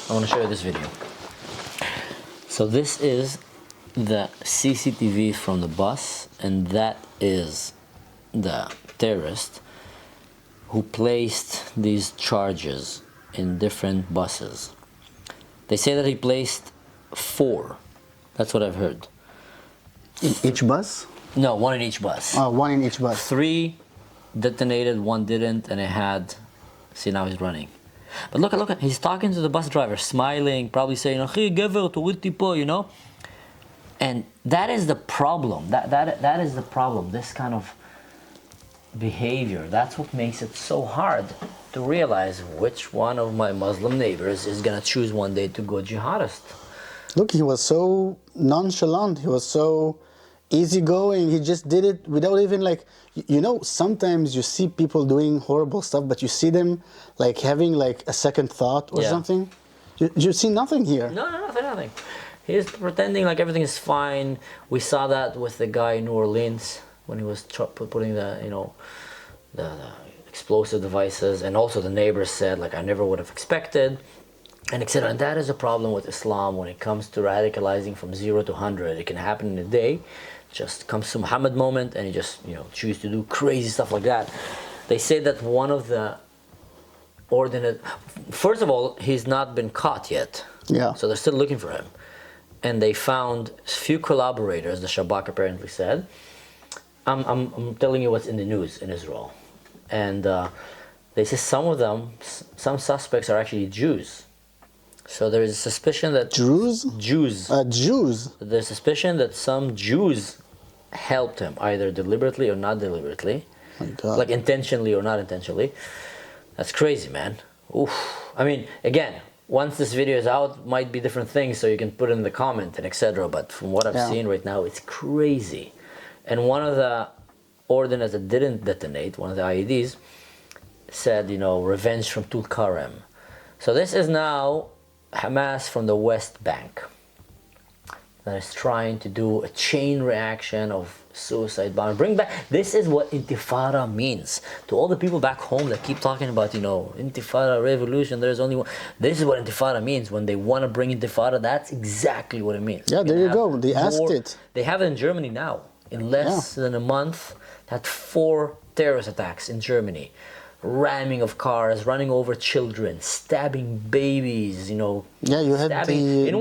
I want to show you this video. So this is the CCTV from the bus, and that is the terrorist who placed these charges in different buses. They say that he placed 4. That's what I've heard. In each bus? No, 1 in each bus. Oh, 1 in each bus. 3 detonated, 1 didn't, and it had... See, now he's running. But look at, he's talking to the bus driver, smiling, probably saying, "Achi, gever, turid tipo," you know? And that is the problem. That is the problem, this kind of behavior. That's what makes it so hard to realize which one of my Muslim neighbors is gonna choose one day to go jihadist. Look, he was so nonchalant. He was so easygoing. He just did it without even like, you know, sometimes you see people doing horrible stuff, but you see them like having like a second thought or something. You see nothing here. No, nothing. He's pretending like everything is fine. We saw that with the guy in New Orleans when he was putting the, you know, the explosive devices, and also the neighbors said like, I never would have expected, and etc. And that is a problem with Islam when it comes to radicalizing from 0 to 100. It can happen in a day. Just comes to Muhammad moment, and you just, you know, choose to do crazy stuff like that. They say that one of the ordinate, first of all, he's not been caught yet. Yeah. So they're still looking for him. And they found a few collaborators, the Shabak apparently said. I'm telling you what's in the news in Israel. And they say some of them, some suspects are actually Jews. So there is a suspicion that... Jews? Jews. Jews? There's suspicion that some Jews helped him, either deliberately or not deliberately. My God. Like intentionally or not intentionally. That's crazy, man. Oof. I mean, again, once this video is out, might be different things, so you can put it in the comment and etc. But from what I've seen right now, it's crazy. And one of the ordnance that didn't detonate, one of the IEDs, said, you know, revenge from Tulkarem. So this is now Hamas from the West Bank that is trying to do a chain reaction of suicide bomb. Bring back, this is what intifada means. To all the people back home that keep talking about, you know, intifada, revolution, there's only one. This is what intifada means. When they want to bring intifada, that's exactly what it means. Yeah, there you go. They asked it. They have it in Germany now. In less than a month, had 4 terrorist attacks in Germany. Ramming of cars, running over children, stabbing babies, you know. Yeah, you had the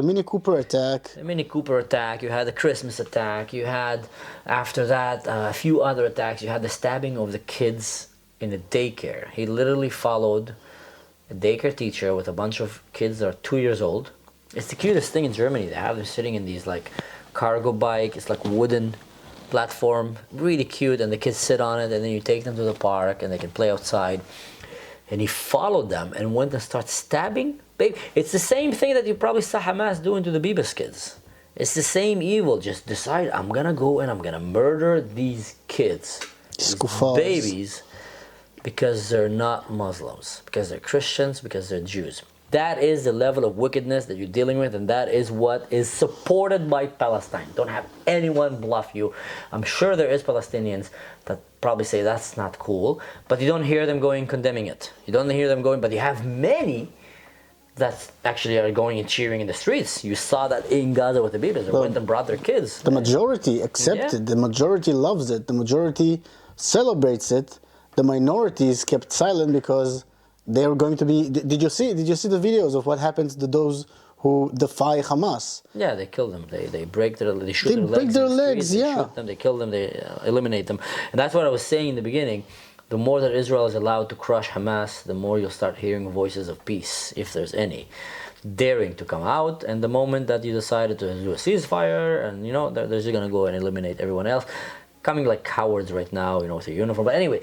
Mini Cooper attack. The Mini Cooper attack, you had the Christmas attack, you had, after that, a few other attacks. You had the stabbing of the kids in a daycare. He literally followed a daycare teacher with a bunch of kids that are 2 years old. It's the cutest thing in Germany. They have them sitting in these like cargo bike, it's like wooden platform, really cute, and the kids sit on it, and then you take them to the park and they can play outside. And he followed them and went and started stabbing baby. It's the same thing that you probably saw Hamas doing to the Bibas kids. It's the same evil. Just decide, I'm gonna go and I'm gonna murder these kids, these babies, because they're not Muslims, because they're Christians, because they're Jews. That is the level of wickedness that you're dealing with, and that is what is supported by Palestine. Don't have anyone bluff you. I'm sure there is Palestinians that probably say that's not cool, but you don't hear them going condemning it. You don't hear them going, but you have many that actually are going and cheering in the streets. You saw that in Gaza with the babies. They went and brought their kids. The majority accept it. The majority loves it. The majority celebrates it. The minorities kept silent because they were going to be. Did you see the videos of what happens to those who defy Hamas? Yeah, they kill them. They break their. They shoot they their legs. They break their legs. They shoot them. They kill them. They eliminate them. And that's what I was saying in the beginning. The more that Israel is allowed to crush Hamas, the more you'll start hearing voices of peace, if there's any, daring to come out. And the moment that you decided to do a ceasefire, and you know, they're just gonna go and eliminate everyone else, coming like cowards right now, you know, with a uniform. But anyway,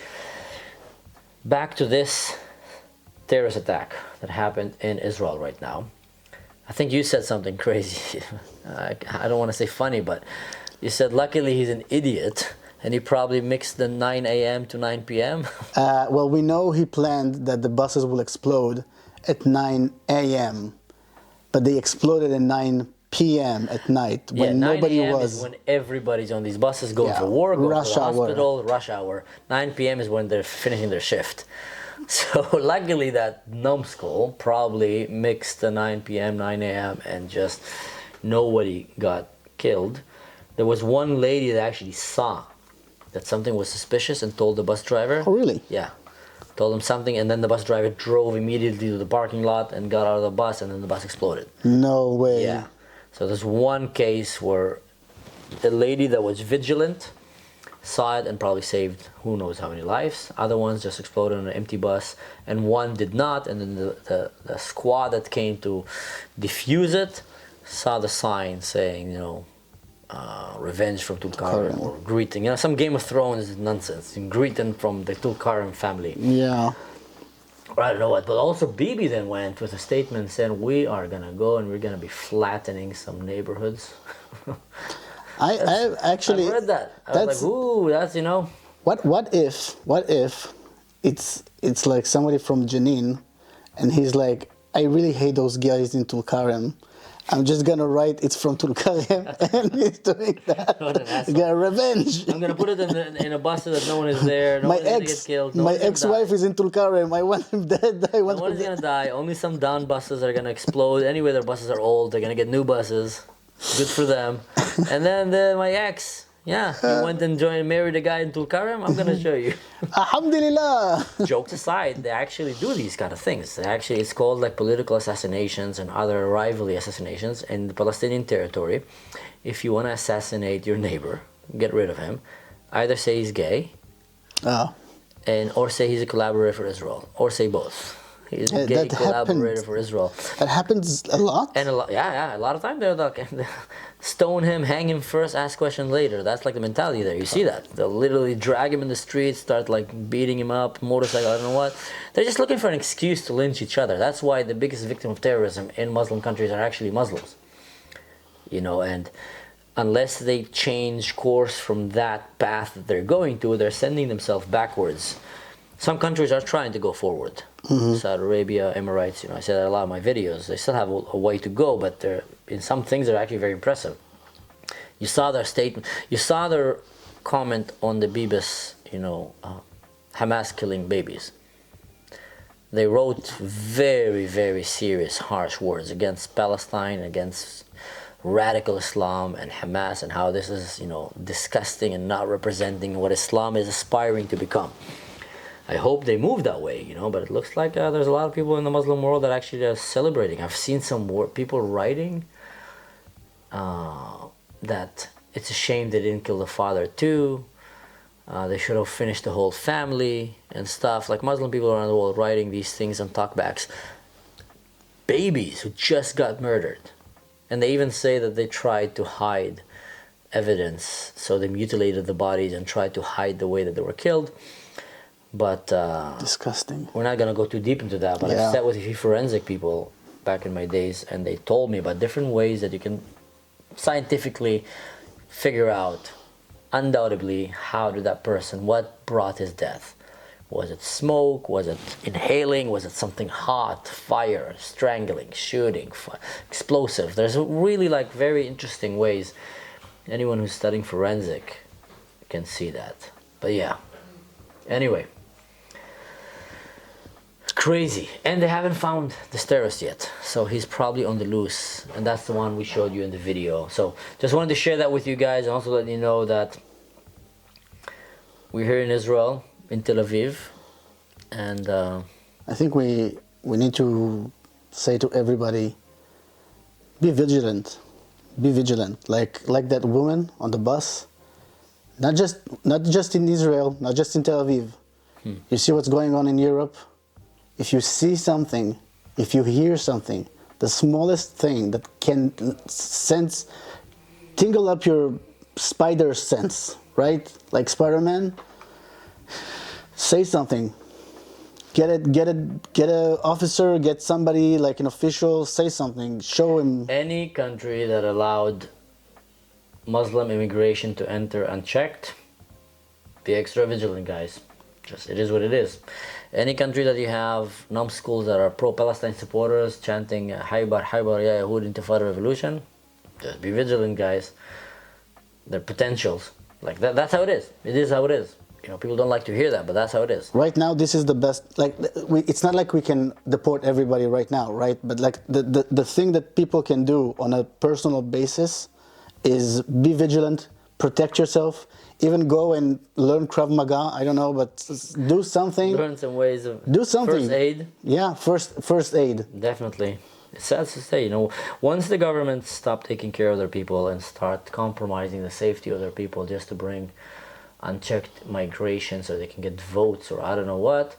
back to this terrorist attack that happened in Israel right now. I think you said something crazy. I don't want to say funny, but you said luckily he's an idiot and he probably mixed the 9 a.m. to 9 p.m. Well, we know he planned that the buses will explode at 9 a.m. but they exploded at 9 p.m. at night when nobody was. Is when everybody's on these buses going for work, going to the hospital, rush hour. 9 p.m. is when they're finishing their shift. So luckily that numbskull probably mixed the 9 p.m., 9 a.m. and just nobody got killed. There was one lady that actually saw that something was suspicious and told the bus driver. Oh, really? Yeah. Told him something, and then the bus driver drove immediately to the parking lot and got out of the bus, and then the bus exploded. No way. Yeah. So there's one case where the lady that was vigilant saw it and probably saved who knows how many lives. Other ones just exploded on an empty bus, and one did not. And then the squad that came to defuse it saw the sign saying, revenge from Tulkarm or greeting. Some Game of Thrones nonsense. Greeting from the Tulkarm family. Yeah. Or I don't know what. But also Bibi then went with a statement saying, we are going to go and we're going to be flattening some neighborhoods. I actually I read that. I was like, ooh, that's, What if it's like somebody from Jenin, and he's like, I really hate those guys in Tulkarem. I'm just gonna write it's from Tulkarem, and he's doing that. What an asshole. He's got revenge. I'm going to put it in a bus so that no one is there. No My one is going to get killed. my ex-wife is in Tulkarem. I want him dead. I want No one him is going to die. Only some down buses are going to explode. Anyway, their buses are old. They're going to get new buses. Good for them. And then my ex, he went and married a guy in Tulkarem. I'm going to show you. Alhamdulillah. Jokes aside, they actually do these kind of things. It's called like political assassinations and other rivalry assassinations in the Palestinian territory. If you want to assassinate your neighbor, get rid of him, either say he's gay, or say he's a collaborator for Israel, or say both. He's a gay collaborator for Israel. That happens a lot? And a lot of times they're like, stone him, hang him first, ask questions later. That's like the mentality there. You see that. They'll literally drag him in the streets, start like beating him up, motorcycle, I don't know what. They're just looking for an excuse to lynch each other. That's why the biggest victim of terrorism in Muslim countries are actually Muslims. And unless they change course from that path that they're going to, they're sending themselves backwards. Some countries are trying to go forward. Saudi Arabia, Emirates, I say that a lot in my videos. They still have a way to go, but in some things they're actually very impressive. You saw their statement, you saw their comment on the Bibis, Hamas killing babies. They wrote very, very serious, harsh words against Palestine, against radical Islam and Hamas, and how this is, disgusting and not representing what Islam is aspiring to become. I hope they move that way, but it looks like there's a lot of people in the Muslim world that actually are celebrating. I've seen some people writing that it's a shame they didn't kill the father too. They should have finished the whole family and stuff. Like Muslim people around the world writing these things on talkbacks. Babies who just got murdered. And they even say that they tried to hide evidence. So they mutilated the bodies and tried to hide the way that they were killed. But disgusting. We're not going to go too deep into that. But I've sat with a few forensic people back in my days, and they told me about different ways that you can scientifically figure out, undoubtedly, how did that person, what brought his death. Was it smoke? Was it inhaling? Was it something hot? Fire, strangling, shooting, explosive? There's really very interesting ways. Anyone who's studying forensic can see that. But yeah. Anyway. Crazy. And they haven't found the terrorist yet. So he's probably on the loose. And that's the one we showed you in the video. So just wanted to share that with you guys. And also let you know that we're here in Israel, in Tel Aviv. And I think we need to say to everybody, be vigilant. Be vigilant. Like that woman on the bus. Not just in Israel, not just in Tel Aviv. You see what's going on in Europe? If you see something, if you hear something, the smallest thing that can tingle up your spider sense, right? Like Spider-Man, say something. Get an officer, get somebody like an official, say something, show him. Any country that allowed Muslim immigration to enter unchecked, be extra vigilant, guys. It is what it is. Any country that you have numbskulls that are pro-Palestine supporters chanting Haybar, Haybar, Ya Yahud, Intifada Revolution, just be vigilant, guys. They're potentials. Like that's how it is. It is how it is. people don't like to hear that, but that's how it is. Right now, this is the best. Like, it's not like we can deport everybody right now, right? But like the thing that people can do on a personal basis is be vigilant, protect yourself, even go and learn Krav Maga. I don't know, but do something. Learn some ways of Do something. first aid. Yeah, first aid. Definitely. It's sad to say, once the government stop taking care of their people and start compromising the safety of their people just to bring unchecked migration so they can get votes or I don't know what,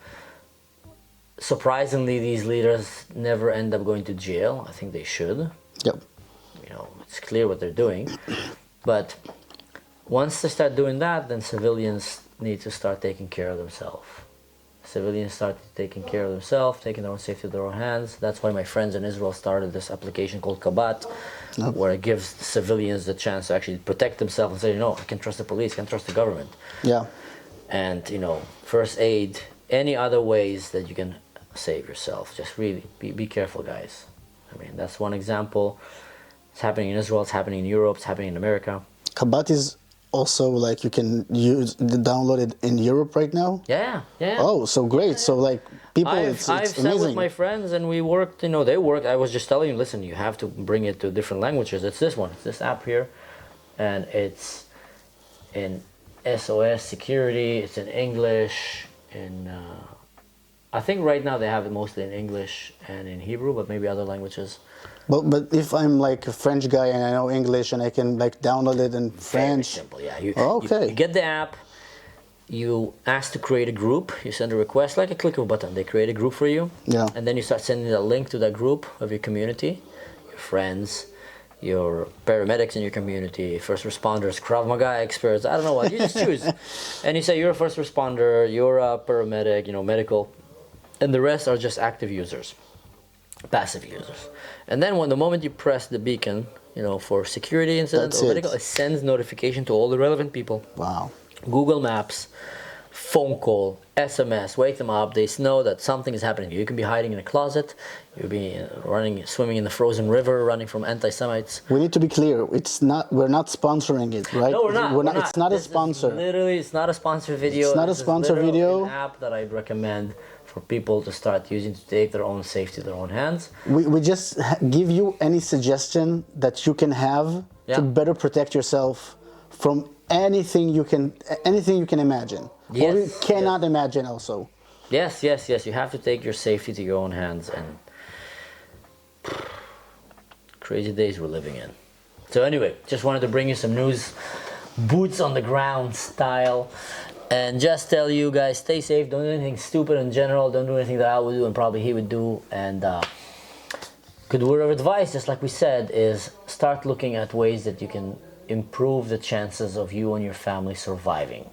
surprisingly, these leaders never end up going to jail. I think they should. Yep. It's clear what they're doing. But once they start doing that, then civilians need to start taking care of themselves. Civilians start taking care of themselves, taking their own safety in their own hands. That's why my friends in Israel started this application called Kabat, where it gives civilians the chance to actually protect themselves and say, I can trust the police, I can trust the government. Yeah. And, first aid, any other ways that you can save yourself. Just really be careful, guys. I mean, that's one example. It's happening in Israel, it's happening in Europe, it's happening in America. Kabat is also like you can download it in Europe right now? Yeah. Oh, so great. So like people, it's I've amazing. sat with my friends and we worked, they worked. I was just telling you, listen, you have to bring it to different languages. It's this one, it's this app here. And it's in SOS security, it's in English, I think right now they have it mostly in English and in Hebrew, but maybe other languages. But if I'm like a French guy and I know English and I can like download it in French. Very simple, yeah. Okay. You get the app, you ask to create a group, you send a request, like a click of a button. They create a group for you. Yeah. And then you start sending a link to that group of your community, your friends, your paramedics in your community, first responders, Krav Maga experts, I don't know what, you just choose. And you say you're a first responder, you're a paramedic, medical, and the rest are just active users, passive users. And then the moment you press the beacon, for security incidents or medical, it sends notification to all the relevant people. Wow. Google Maps, phone call, SMS, wake them up. They know that something is happening. You can be hiding in a closet. You'll be swimming in the frozen river, running from anti-Semites. We need to be clear. We're not sponsoring it, right? No, we're not. It's not a sponsor. Literally, it's not a sponsored video. It's not a sponsored video. An app that I'd recommend for people to start using to take their own safety in their own hands. We just give you any suggestion that you can have to better protect yourself from anything you can imagine. Yes, or you cannot imagine also. Yes. You have to take your safety to your own hands, and crazy days we're living in. So anyway, just wanted to bring you some news, boots on the ground style, and just tell you guys, stay safe, don't do anything stupid in general, don't do anything that I would do and probably he would do, and good word of advice, just like we said, is start looking at ways that you can improve the chances of you and your family surviving.